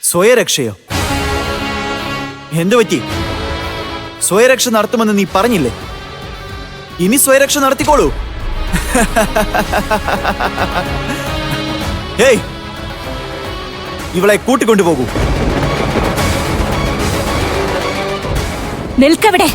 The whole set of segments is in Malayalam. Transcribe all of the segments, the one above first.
സ്വയരക്ഷയോ? എന്തു പറ്റി? സ്വയരക്ഷ നടത്തുമെന്ന് നീ പറഞ്ഞില്ലേ? ഇനി സ്വയരക്ഷ നടത്തിക്കോളൂ. ഹേയ്, ഇവളെ കൂട്ടിക്കൊണ്ടുപോകൂ. നിൽക്കവിടെ.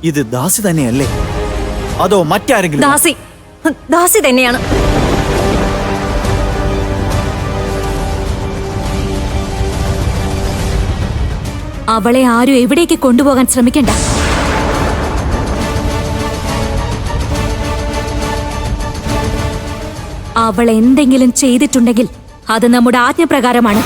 ഇത് ദാസി തന്നെയല്ലേ, അതോ മറ്റാരെങ്കിലും? ദാസി തന്നെയാണ്. അവളെ ആരും എവിടേക്ക് കൊണ്ടുപോകാൻ ശ്രമിക്കണ്ട. അവൾ എന്തെങ്കിലും ചെയ്തിട്ടുണ്ടെങ്കിൽ അത് നമ്മുടെ ആജ്ഞപ്രകാരമാണ്.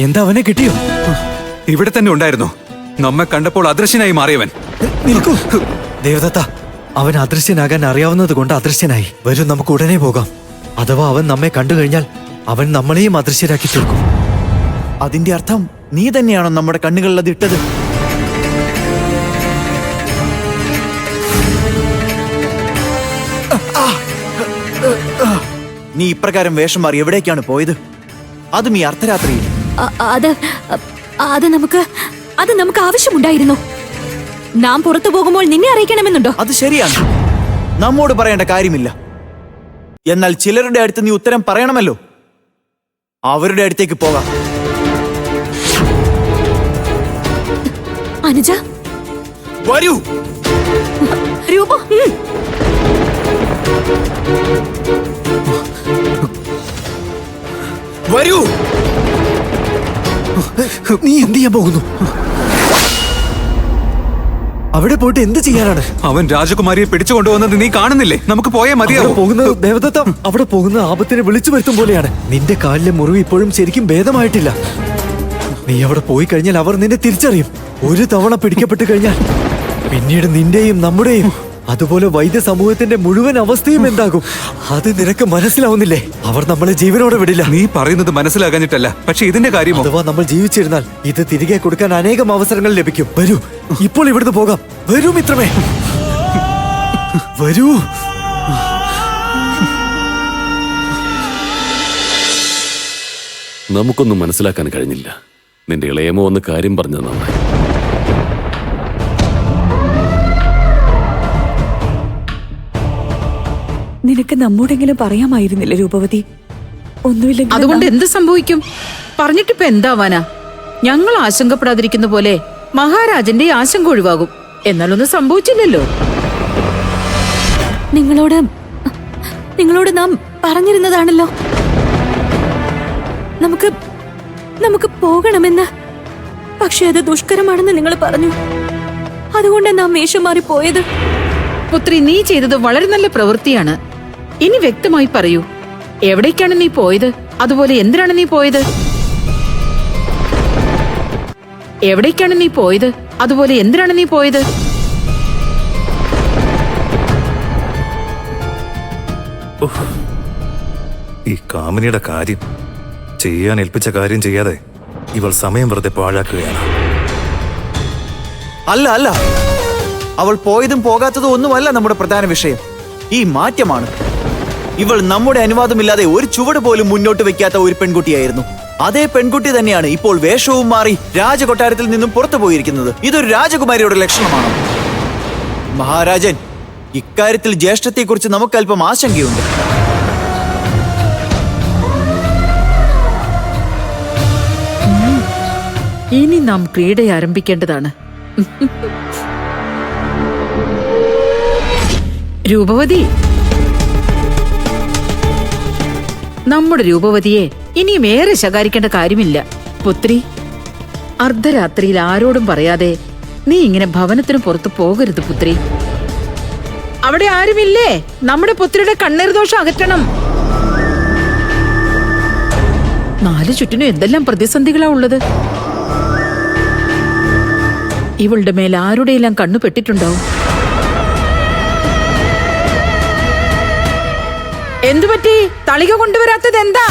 എന്താ, അവനെ കിട്ടിയോ? ഇവിടെ തന്നെ ഉണ്ടായിരുന്നു. നമ്മെ കണ്ടപ്പോൾ അദൃശ്യനായി മാറിയവൻ. നിൽക്കൂ ദേവദത്ത, അവൻ അദൃശ്യനാകാൻ അറിയാവുന്നത് കൊണ്ട് അദൃശ്യനായി. വരും, നമുക്ക് ഉടനെ പോകാം. അഥവാ അവൻ നമ്മെ കണ്ടു കഴിഞ്ഞാൽ അവൻ നമ്മളെയും അദൃശ്യരാക്കി തീർക്കും. അതിന്റെ അർത്ഥം നീ തന്നെയാണോ നമ്മുടെ കണ്ണുകളിൽ അത് ഇട്ടത്? നീ ഇപ്രകാരം വേഷം മാറി എവിടേക്കാണ് പോയത്? അതും ഈ അർദ്ധരാത്രിയിൽ. അത് നമുക്ക് ആവശ്യമുണ്ടായിരുന്നു. നാം പുറത്തു പോകുമ്പോൾ നിന്നെ അറിയിക്കണമെന്നുണ്ടോ? അത് ശരിയാണ്, നമ്മോട് പറയേണ്ട കാര്യമില്ല. എന്നാൽ ചിലരുടെ അടുത്ത് നീ ഉത്തരം പറയണമല്ലോ. അവരുടെ അടുത്തേക്ക് പോകാം. അനുജ, വരൂ. രൂപ, വരൂ. നീ എന്ത് ചെയ്യാൻ പോകുന്നു? അവിടെ പോയിട്ട് എന്ത് ചെയ്യാനാണ്? അവൻ രാജകുമാരിയെ പിടിച്ചുകൊണ്ടുവന്നത് നീ കാണുന്നില്ലേ? നമുക്ക് പോയേ മതിയാവും. പോകുന്നത് ദേവദത്ത, അവിടെ പോകുന്ന ആപത്തിനെ വിളിച്ചു വരുത്തും പോലെയാണ്. നിന്റെ കാലിലെ മുറിവ് ഇപ്പോഴും ശരിക്കും ഭേദമായിട്ടില്ല. നീ അവിടെ പോയി കഴിഞ്ഞാൽ അവർ നിന്നെ തിരിച്ചറിയും. ഒരു തവണ പിടിക്കപ്പെട്ടു കഴിഞ്ഞാൽ പിന്നീട് നിന്റെയും നമ്മുടെയും അതുപോലെ വൈദ്യ സമൂഹത്തിന്റെ മുഴുവൻ അവസ്ഥയും എന്താകും? അത് നിനക്ക് മനസ്സിലാവുന്നില്ലേ? അവർ നമ്മളെ ജീവനോടെ വിടില്ല. നീ പറയുന്നത് മനസ്സിലാകാഞ്ഞിട്ടല്ല, പക്ഷെ ഇതിന്റെ കാര്യം അഥവാ നമ്മൾ ജീവിച്ചിരുന്നാൽ ഇത് തിരികെ കൊടുക്കാൻ അനേകം അവസരങ്ങൾ ലഭിക്കും. വരൂ, ഇപ്പോൾ ഇവിടുന്ന് പോകാം. വരൂ മിത്രമേ, വരൂ. നമുക്കൊന്നും മനസ്സിലാക്കാൻ കഴിഞ്ഞില്ല. നിന്റെ ഇളയമോ ഒന്ന് കാര്യം പറഞ്ഞത് നന്നായി. നിനക്ക് നമ്മോടെങ്കിലും പറയാമായിരുന്നില്ല രൂപവതി? ഒന്നുമില്ലെങ്കിൽ അതുകൊണ്ട് എന്ത് സംഭവിക്കും? പറഞ്ഞിട്ടിപ്പോ എന്താവാനാ? ഞങ്ങൾ ആശങ്കപ്പെടാതിരിക്കുന്ന പോലെ മഹാരാജന്റെ ആശങ്ക ഒഴിവാകും. എന്നാലൊന്നും സംഭവിച്ചില്ലല്ലോ. നിങ്ങളോട് നാം പറഞ്ഞിരുന്നതാണല്ലോ നമുക്ക് പോകണമെന്ന്. പക്ഷെ അത് ദുഷ്കരമാണെന്ന് നിങ്ങൾ പറഞ്ഞു. അതുകൊണ്ട് നാം വേഷം മാറി പോയത്. പുത്രി, നീ ചെയ്തത് വളരെ നല്ല പ്രവൃത്തിയാണ്. ഇനി വ്യക്തമായി പറയൂ, എവിടേക്കാണ് നീ പോയത്? അതുപോലെ എന്തിനാണ് നീ പോയത്? എവിടേക്കാണ് നീ പോയത്? അതുപോലെ എന്തിനാണ് നീ പോയത്? ഈ കാമിനിയുടെ കാര്യം, ചെയ്യാൻ ഏൽപ്പിച്ച കാര്യം ചെയ്യാതെ ഇവൾ സമയം വെറുതെ പാഴാക്കുകയാണ്. അല്ല, അവൾ പോയതും പോകാത്തതും ഒന്നുമല്ല നമ്മുടെ പ്രധാന വിഷയം. ഈ മാറ്റമാണ്. ഇവൾ നമ്മുടെ അനുവാദമില്ലാതെ ഒരു ചുവട് പോലും മുന്നോട്ട് വെക്കാത്ത ഒരു പെൺകുട്ടിയായിരുന്നു. അതേ പെൺകുട്ടി തന്നെയാണ് ഇപ്പോൾ വേഷവും മാറി രാജകൊട്ടാരത്തിൽ നിന്നും പുറത്തു പോയിരിക്കുന്നത്. ഇതൊരു രാജകുമാരിയുടെ ലക്ഷണമാണ്. മഹാരാജൻ, ഇക്കാര്യത്തിൽ ജ്യേഷ്ഠത്തെക്കുറിച്ച് നമുക്കല്പം ആശങ്കയുണ്ട്. ഇനി നാം ക്രീഡ ആരംഭിക്കേണ്ടതാണ്. രൂപവതി, നമ്മുടെ രൂപവതിയെ ഇനിയും ഏറെ ശകാരിക്കേണ്ട കാര്യമില്ല. പുത്രി, അർദ്ധരാത്രിയിൽ ആരോടും പറയാതെ നീ ഇങ്ങനെ ഭവനത്തിന് പുറത്തു പോകരുത് പുത്രി. അവിടെ ആരുമില്ലേ? നമ്മുടെ പുത്രിയുടെ കണ്ണീർ ദോഷം അകറ്റണം. നാലു ചുറ്റിനും എന്തെല്ലാം പ്രതിസന്ധികളാ ഉള്ളത്. ഇവളുടെ മേൽ ആരുടെയെല്ലാം കണ്ണു പെട്ടിട്ടുണ്ടാവും. എന്തുപറ്റി? തളിക കൊണ്ടുവരാത്തത് എന്താ?